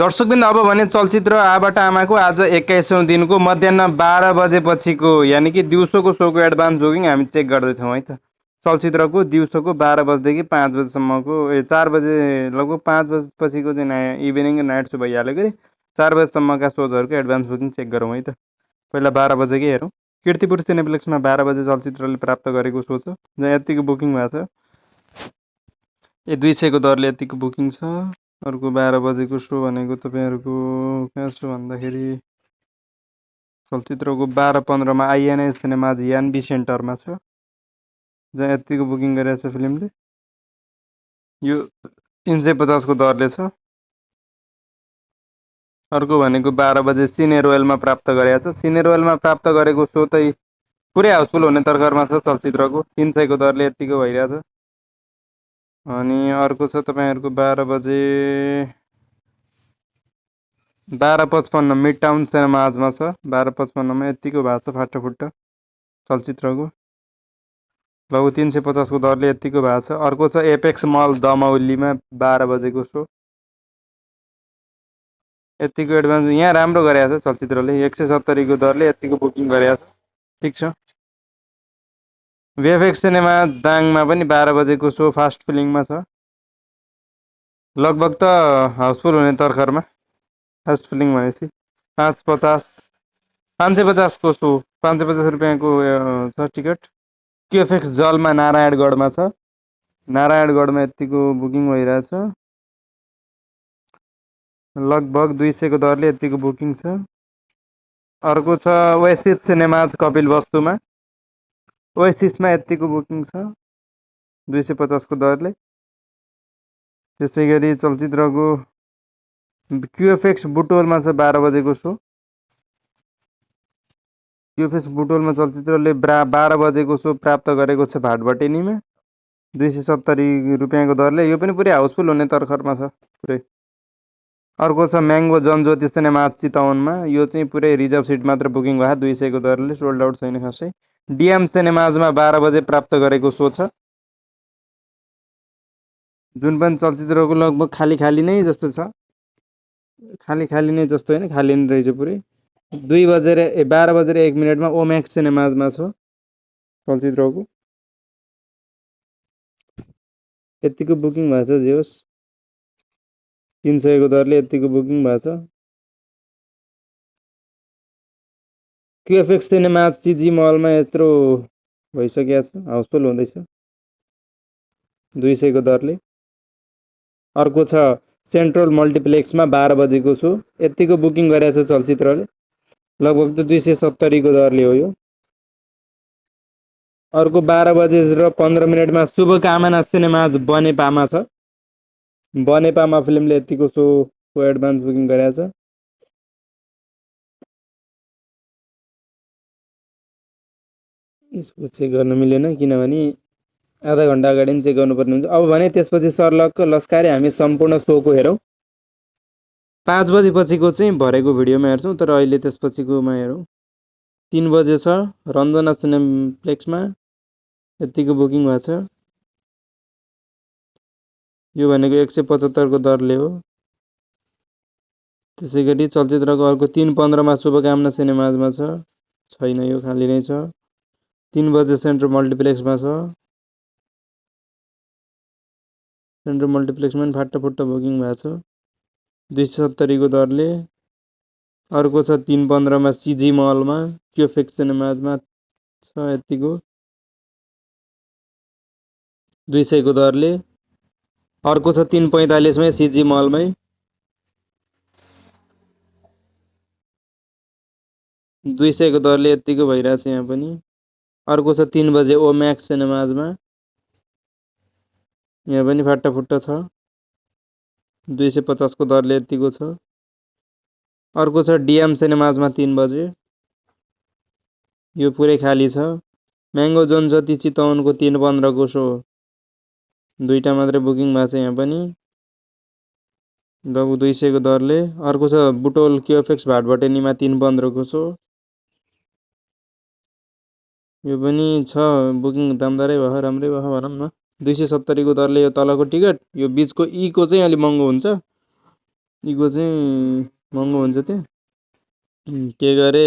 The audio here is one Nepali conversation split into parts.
दर्शकबिन अब भने चलचित्र आबाट आमाको आज 21औं दिनको मध्याह 12 बजेपछिको यानि कि दिउँसोको सोको एडभान्स बुकिङ हामी चेक गर्दैछौँ है त। चलचित्रको दिउँसोको 12 बजेदेखि 5 बजेसम्मको 4 बजे लगभग 5 बजेपछिको चाहिँ इभिनिङ नाइट सो भइहाल्यो कि 4 बजेसम्मका सोजहरूको एडभान्स बुकिङ चेक गरौँ है त। पहिला 12 बजेकै हेरौँ। कीर्तिपुर सिनेप्लेक्समा 12 बजे चलचित्रले प्राप्त गरेको सो छ जहाँ यतिको बुकिङ भएको छ। 200 को दरले यतिको बुकिङ छ। अर्को 12 बजेको सो भनेको तपाईहरुको कहाँ छ भन्दाखेरि चलचित्रको 12:15 मा आइएनए सिनेमाज यानबी सेन्टरमा छ जहाँ यतिको बुकिङ गरेको छ फिल्मले। यो 350 को दरले छ। अर्को भनेको 12 बजे सिने रोयलमा प्राप्त गरेको छ। सिने रोयलमा प्राप्त गरेको सो चाहिँ पुरै हाउसफुल हुने तर्खरमा छ चलचित्रको 300 को दरले यतिको भइरहेछ। अनि अर्को छ तपाईहरुको 12 बजे 12:55 मिड टाउन सिनेमाजमा छ। 12:55 मा यतिको भएको छ फाटोफुट्ट चलचित्रको लगभग 350 को दरले यतिको भएको छ। अर्को छ एपेक्स मल दमौलीमा 12 बजेको सो यतिको एडभान्स यहाँ राम्रो गरेको छ चलचित्रले 170 को दरले यतिको बुकिङ गरेको छ। ठीक छ। वीएफएक्स सिनेमा दाङमा पनि 12 बजेको सो फास्ट फिलिङमा छ। लगभग त हाउसफुल हुने तर्खरमा फास्ट फिलिङ भनेपछि 550 को सो 550 रुपैयाँको छ टिकट। क्यूएफएक्स जलमा नारायणगढमा छ। नारायणगढमा यतिको बुकिङ भइरहेछ। लगभग 200 को दरले यतिको बुकिङ छ। अर्को छ ओएसिस सिनेमाज कपिल वस्तुमा। ओएसिसमा यतिको बुकिङ छ 250 को दरले। त्यसैगरी चलचित्रको क्यूएफएक्स बुटोलमा छ 12 बजेको सो। क्यूएफएक्स बुटोलमा चलचित्रले 12 बजेको सो प्राप्त गरेको छ भाटबटेनीमा 270 रुपैयाँको दरले। यो पनि पुरै हाउसफुल हुने तर्खरमा छ पुरै। अर्को छ म्याङ्गो जनज्योति सिनेमा चितवनमा। यो चाहिँ पुरै रिजर्भ सिट मात्र बुकिङ भयो 200 को दरले सोल्ड आउट छैन खासै। डीएम सिनेमाजमा 12 बजे प्राप्त गरेको सो छ जुन पनि चलचित्रको लगभग खाली नै जस्तो छ। खाली नै जस्तो हैन खाली नै रहेछ पुरै। 12 बजेर 1 मिनेटमा ओम्याक्स सिनेमाजमा छ चलचित्रको यतिको बुकिङ भएको छ। जे होस् 300 को दरले यतिको बुकिङ भएको छ। क्यूएफएक्स सिनेमा सीजी मलमा यत्रो भइसकेको छ हाउसफुल हुँदैछ 200 को दरले। अर्को छ सेन्ट्रल मल्टिप्लेक्समा 12 बजेको सो यतिको बुकिङ गरेको छ चलचित्रले लगभग त 270 को दरले हो यो। अर्को 12 बजे र 15 मिनेटमा शुभकामना सिनेमाज बनेपामा छ। बनेपामा फिल्मले यतिको सो को एडभान्स बुकिङ गरेको छ। यसको चेक गर्न मिलेन किनभने आधा घण्टा अगाडि नै चेक गर्नुपर्ने हुन्छ। अब भने त्यसपछि सर्लकको लस्कारे हामी सम्पूर्ण सोको हेरौँ। 5 बजे पछिको चाहिँ भरेको भिडियोमा हेर्छौँ तर अहिले त्यसपछिकोमा हेरौँ। 3 बजे छ रञ्जना सिनेप्लेक्समा यतिको बुकिङ भएको छ। यो भनेको 175 को दरले हो। त्यसैगरी चलचित्रको अर्को 3:15 मा शुभकामना सिनेमाजमा छ छैन यो खाली नै छ। 3 बजे सेन्ट्रल मल्टिप्लेक्समा छ। सेन्ट्रल मल्टिप्लेक्समा पनि फाटफुट्ट बुकिङ भएको छ 270 को दरले। अर्को छ 3:15 मा सीजी मलमा क्यूएफएक्स सिनेमाजमा छ यतिको 200 को दरले। अर्को छ 3:45 मा सीजी मलमै 200 को दरले यतिको भइरहेछ यहाँ पनि। अर्को छ 3 बजे ओम्याक्स सिनेमाजमा यहाँ पनि फाटफुट्ट छ 250 को दरले यतिको छ। अर्को छ डीएम सिनेमाजमा 3 बजे यो पुरै खाली छ। म्याङ्गो जनज्योति चितवनको 3:15 को सो दुईटा मात्रै बुकिङ भएको छ यहाँ पनि लगभग 200 को दरले। अर्को छ बुटोल क्यूएफएक्स भाटबटेनीमा 3:15 को सो यो पनि छ बुकिङ दामदारै भयो राम्रै भयो भनौँ न 270 को दरले। यो तलको टिकट यो बीचको ई को चाहिँ अलि महँगो हुन्छ यीको चाहिँ महँगो हुन्छ त्यो के गरे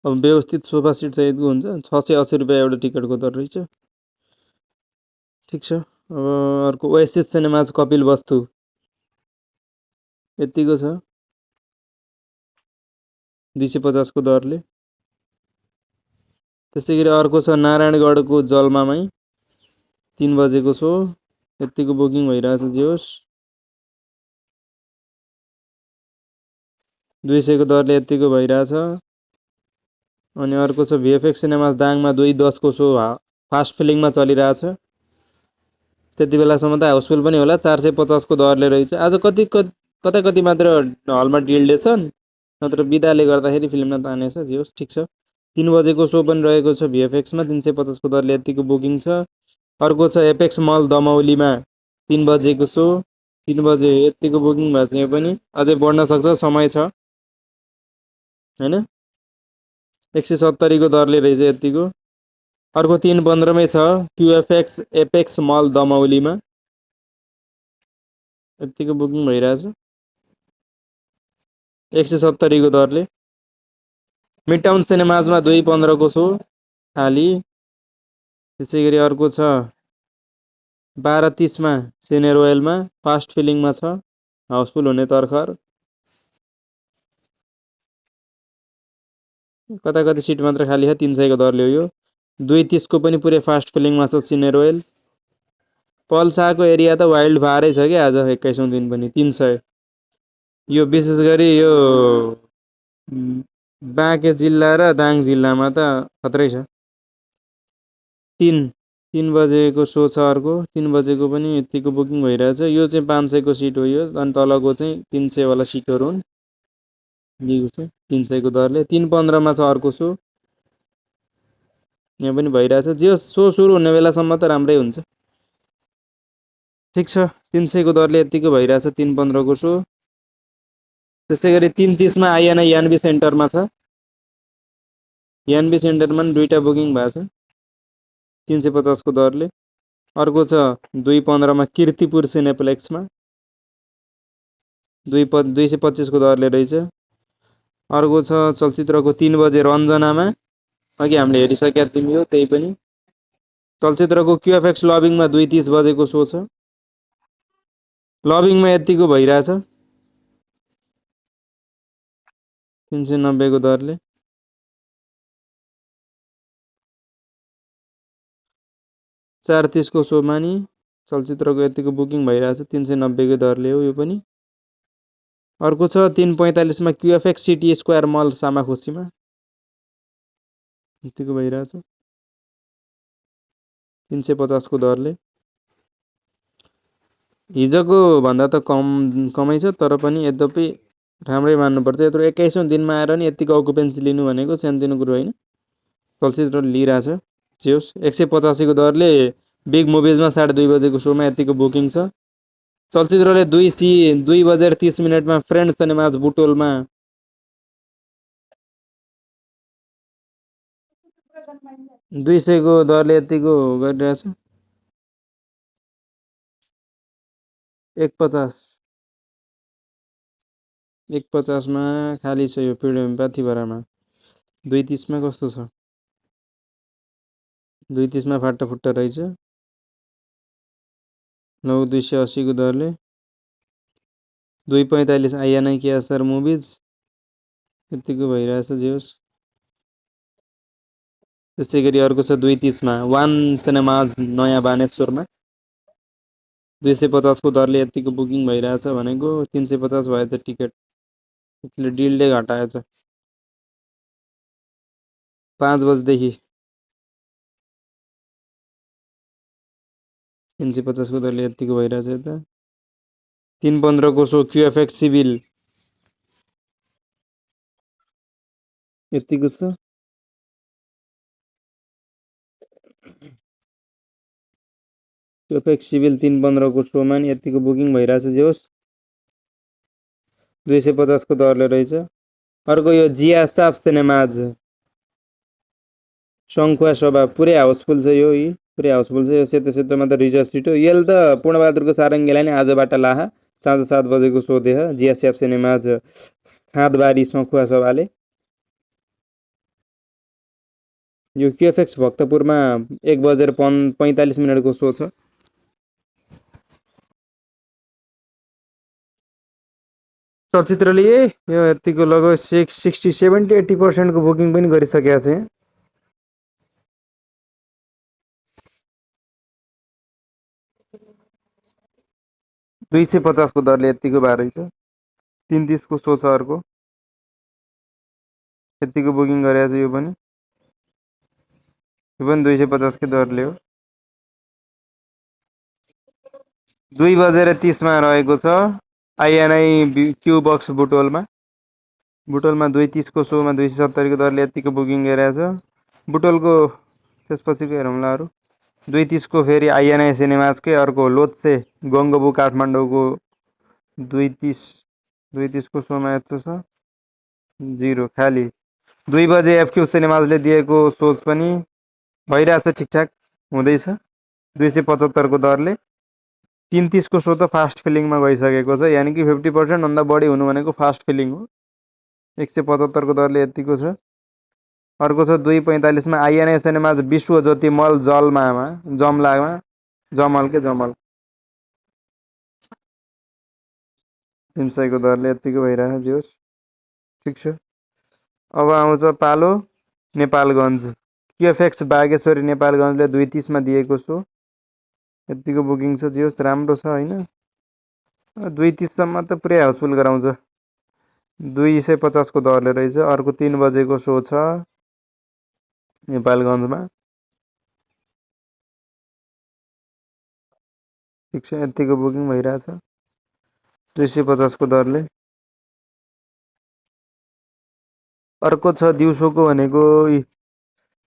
अब व्यवस्थित सोफा सिट सहितको हुन्छ 680 रुपियाँ एउटा टिकटको दर रहेछ। ठिक छ। अब अर्को ओएसिस सिनेमाज कपिल वस्तु यतिको छ 250 को दरले। त्यसै गरी अर्को छ नारायणगढको जलमामै 3 बजेको सो यतिको बुकिङ भइरहेछ जे होस् 200 को दरले यतिको भइरहेछ। अनि अर्को छ भिएफएक्स सिनेमास दाङमा 2:10 को सो फास्ट फिलिङमा चलिरहेछ। त्यति बेलासम्म त हाउसफुल पनि होला 450 को दरले रहेछ। आज कता कति मात्र हलमा डिल्डे छन् नत्र बिदाले गर्दाखेरि फिल्म तानेछ जे होस् ठिक छ। 3 बजेको सो पनि रहेको छ भिएफएक्समा 350 को दरले यतिको बुकिङ छ। अर्को छ एपेक्स मल दमौलीमा 3 बजेको सो 3 बजे यतिको बुकिङ भएको छ। यो पनि अझै बढ्न सक्छ समय छ हैन। 170 को दरले रहेछ यतिको। अर्को 3:15 मै छ क्युएफएक्स एपेक्स मल दमौलीमा यतिको बुकिङ भइरहेछ 170 को दरले। मिडटाउन सिनेमाजमा 2:15 को सो खाली। त्यसै गरी अर्को छ 12:30 मा सिने रोयलमा फास्ट फिलिङमा छ हाउसफुल हुने तर्खर। कता कति सिट मात्र खाली छ 300 को दरले हो यो। 2:30 को पनि पुरै फास्ट फिलिङमा छ सिने रोयल। पल्साको एरिया त वाइल्ड फारै छ कि आज 21औं दिन पनि 300। यो विशेष गरी यो बाँके जिल्ला र दाङ जिल्लामा त खतरै छ। 3 बजेको सो छ अर्को 3 बजेको पनि यतिको बुकिङ भइरहेछ। यो चाहिँ 500 को सिट हो यो अनि तलको चाहिँ 300 वाला सिटहरू हुन्। दिएको छ 300 को दरले। 3:15 मा छ अर्को सो यहाँ पनि भइरहेछ। जे सो सुरु हुने बेलासम्म त राम्रै हुन्छ। ठिक छ 300 को दरले यतिको भइरहेछ 3:15 को सो। त्यसै गरी 3:30 मा आइएनए यानबी सेन्टरमा छ। यानबी सेन्टरमा पनि दुईटा बुकिङ भएको छ 350 को दरले। अर्को छ 2:15 मा कीर्तिपुर सिनेप्लेक्समा 225 को दरले रहेछ। अर्को छ चलचित्रको 3 बजे रञ्जनामा अघि हामीले हेरिसकेका थियौँ यो त्यही पनि। चलचित्रको क्युएफएक्स लबिङमा 2:30 बजेको सो छ। लबिङमा यतिको भइरहेछ 390 को दरले। 4:30 को सोमा नि चलचित्रको यतिको बुकिङ भइरहेछ 390 को दरले हो यो पनि। अर्को छ 3:45 मा क्युएफएक्स सिटी स्क्वायर मल सामाखुसीमा यतिको भइरहेछ 350 को दरले। हिजोको भन्दा त कमै छ तर पनि यद्यपि राम्रै मान्नुपर्छ। यत्रो 21औं दिनमा आएर नि यतिको अकुपेन्सी लिनु भनेको सानोतिनो कुरो होइन। चलचित्र लिइरहेछ जे होस् 185 को दरले बिग मुभिजमा 2:30 बजेको सोमा यतिको बुकिङ छ। चलचित्रले 2 बजेर 30 मिनेटमा फ्रेन्ड सिनेमाज बुटोलमा 200 को दरले यतिको गरिरहेछ 150 मा खाली छ यो पाथिभरामा। 2:30 मा कस्तो छ 2:30 मा फाटा फुट्टा रहेछ 280 को दरले। 2:45 आइएनए केएसआर मुभिज यतिको भइरहेछ जे होस्। त्यसै गरी अर्को छ 2:30 मा वान सिनेमाज नयाँ बानेश्वरमा 250 को दरले यतिको बुकिङ भइरहेछ भनेको 350 भएछ टिकट। त्यसले डिलले घटाएछ 5 बजेदेखि 350 को दरले यतिको भइरहेछ यता। 3:15 को सो क्युएफएक्स सिभिल यतिको छ। क्युएफएक्स सिभिल 3:15 को सोमा नि यतिको बुकिङ भइरहेछ जे होस् 250 को दरले रहेछ। अर्को यो जिया साफ सिनेमाज शङ्खुवा सभा पुरै हाउसफुल छ यो पुरै हाउसफुल छ। यो सेतो सेतोमा त रिजर्भ सिट हो। यसले त पूर्णबहादुरको सारङ्गीलाई नै आजबाट लाहा साँझ 7 बजेको सो देख जिएसएफ सिनेमाज खाँदबारी सखुवा सभाले। यो क्युएफएक्स भक्तपुरमा 1 बजेर 45 मिनटको सो छ। चलचित्रले यो यतिको लगभग 60 70 80% को बुकिङ पनि गरिसकेको छ। 250 को दरले यतिको भारै छ। 330 को सो छ अर्को, यतिको बुकिङ गरेको छ यो पनि 250 के दरले हो। 2 बजेर 30 मा रहेको छ आइएनआई क्यू बक्स बुटोलमा। 230 को सोमा 270 को दरले यतिको बुकिङ गरेको छ। बुटोलको त्यसपछिको हेरौँला अरू। 230 को फेरि आइएनआई सिनेमाजकै अर्को लोत्से गङ्गबु काठमाडौँको 230 को सोमा यत्रो छ 0 खाली। 2 बजे एफक्यू सिनेमाजले दिएको सोच पनि भइरहेछ, ठिकठाक हुँदैछ 275 को दरले। 330 को सो त फास्ट फिलिङमा गइसकेको छ, यानि कि 50% भन्दा बढी हुनु भनेको फास्ट फिलिङ हो। 175 को दरले यतिको छ। अर्को छ 245 मा आइएनए सिनेमाज विश्व ज्योति मल जमलामा जमल 300 को दरले यतिको भइरहेछ। जे होस् ठिक छ। अब आउँछ पालो नेपालगञ्ज। क्युएफएक्स बागेश्वरी नेपालगञ्जले 230 मा दिएको छु, यतिको बुकिङ छ। जे होस् राम्रो छ हैन। 230 सम्म त पुरै हाउसफुल गराउँछ। 250 को दरले रहेछ। अर्को 3 बजेको सो छ नेपालगञ्जमा, ठिक छ। यतिको बुकिङ भइरहेछ 250 को दरले। अर्को छ दिउँसोको भनेको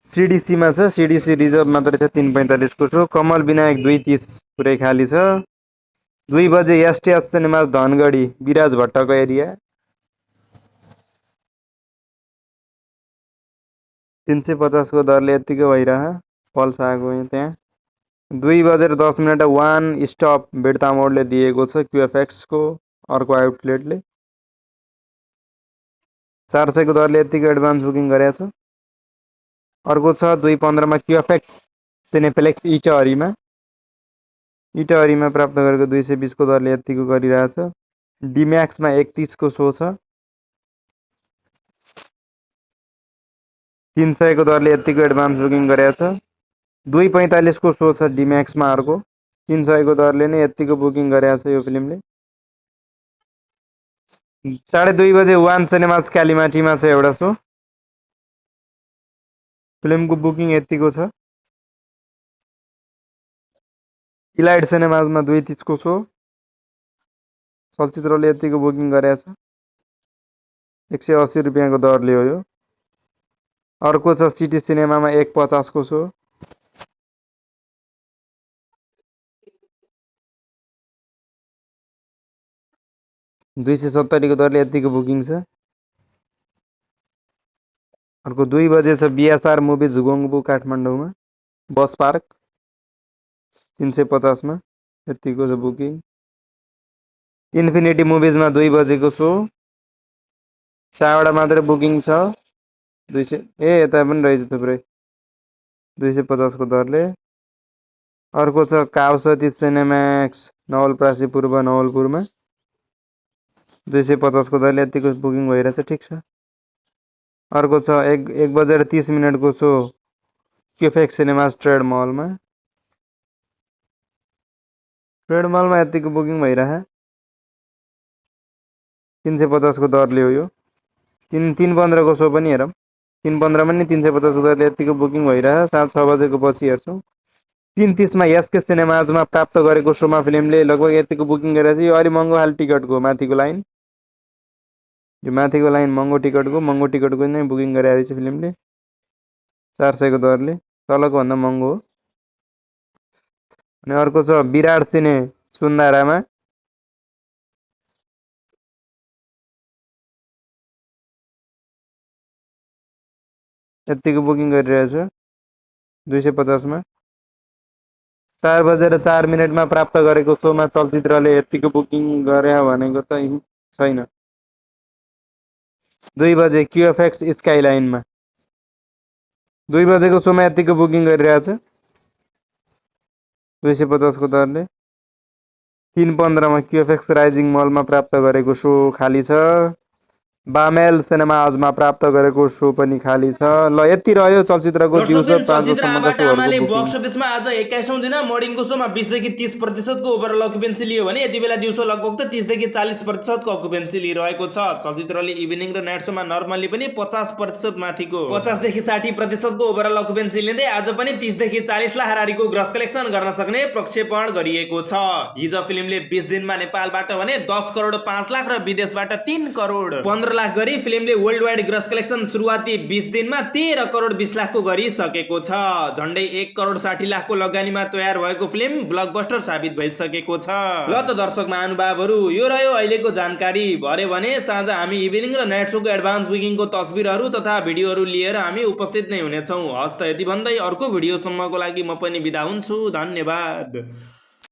सिडिसीमा छ, सिडिसी रिजर्भ मात्रै छ 345 को सो। कमल विनायक 230 पुरै खाली छ। 2 बजे एसटीएस सिनेमा धनगढी विराज भट्टको एरिया 350 को दरले यतिको भइरह पल्स आएको त्यहाँ। 2 बजेर 10 मिनट वान स्टप बिर्ता मोडले दिएको छ क्युएफएक्स को अर्को आउटलेटले 400 को दरले यतिको एडभान्स बुकिङ गरेको छ। अर्को छ 2:15 मा क्युएफएक्स सिनेप्लेक्स इटहरीमा प्राप्त गरेको 220 को दरले यतिको गरिरहेछ। डिम्याक्समा 31 को सो छ, 300 को दरले यतिको एडभान्स बुकिङ गरेको छ। 2:45 को सो छ डिम्याक्समा अर्को, 300 को दरले नै यतिको बुकिङ गरेको छ यो फिल्मले। 2:30 बजे वान सिनेमाज कालीमाटीमा छ एउटा सो, फिल्मको बुकिङ यतिको छ। इलाइट सिनेमाजमा 230 को सो, चलचित्रले यतिको बुकिङ गरेको छ 180 रुपियाँको दरले हो यो। अर्को छ सिटी सिनेमामा 150 को सो, 270 को दरले यतिको बुकिङ छ। अर्को 2 बजे छ बिएसआर मुभिज गोङबु काठमाडौँमा बस पार्क 350 मा यतिको छ बुकिङ। इन्फिनिटी मुभिजमा 2 बजेको सो, 4वटा मात्रै बुकिङ छ 200 यता पनि रहेछ थुप्रै 250 को दरले। अर्को छ काउसती सिनेम्याक्स नवलप्रासी पूर्व नवलपुरमा 250 को दरले यतिको बुकिङ भइरहेछ, ठिक छ। अर्को छ 1 बजेर 30 मिनटको सो क्युएफएक्स सिनेमाज ट्रेड मलमा यतिको बुकिङ भइरह 350 को दरले हो यो। 3:15 को सो पनि हेरौँ, 3:15 पनि 350 को दरले यतिको बुकिङ भइरह। 6 बजेको पछि हेर्छौँ। 3:30 मा एसके सिनेमाजमा प्राप्त गरेको सोमा फिल्मले लगभग यतिको बुकिङ गरेछ। यो अलि महँगो हाल टिकटको माथिको लाइन, यो माथिको लाइन महँगो टिकटको नै बुकिङ गरेको रहेछ फिल्मले 400 को दरले, तलको भन्दा महँगो हो। अनि अर्को छ विराट सिने सुन्दारामा यतिको बुकिङ गरिरहेछ 250 मा। 4:04 प्राप्त गरेको सोमा चलचित्रले यतिको बुकिङ गरे भनेको त छैन। 2 बजे क्युएफएक्स स्काइलाइनमा 2 बजेको सोमा यतिको बुकिङ गरिरहेछ 250 को दरले। 3:15 क्युएफएक्स राइजिङ मलमा प्राप्त गरेको सो खाली छ। बामेल सिनेमा आजमा प्राप्त गरेको सो पनि खाली छ। ल यति रह्यो चलचित्रको दिउँसो 5 बजेसम्मका सोहरूको बक्स अफिसमा आज 21औं दिन मर्निङको शोमा 20 देखि 30% को ओभरअल अकुपेन्सी लियो भने यति बेला दिउँसो लगभग त 30 देखि 40% को अकुपेन्सी लिइरहेको छ। चलचित्रले इभिनिङ र नाइट शोमा नर्मली पनि 50% माथिको 50 देखि 60% को ओभरअल अकुपेन्सी लिँदै आज पनि 30 देखि 40 लाख हारारीको ग्रस कलेक्सन गर्न सक्ने प्रक्षेपण गरिएको छ। हिजो फिल्मले 20 दिनमा नेपालबाट भने 10 करोड 5 लाख र विदेशबाट 3 करोड 15 लाख गरी फिल्मले वर्ल्ड वाइड ग्रस कलेक्सन सुरुवाती 20 दिनमा 13 करोड 20 लाखको गरिसकेको छ। झन्डै 1 करोड 60 लाखको लगानीमा तयार भएको फिल्म ब्लकबस्टर साबित भइसकेको छ। ल त दर्शक महानुभावहरू, यो रह्यो अहिलेको जानकारी। भरे भने साँझ हामी इभिनिङ र नाइट शोको एडभान्स बुकिङको तस्बिरहरू तथा भिडियोहरू लिएर हामी उपस्थित नै हुनेछौँ। हस्त यति भन्दै अर्को भिडियोसम्मको लागि म पनि बिदा हुन्छु। धन्यवाद।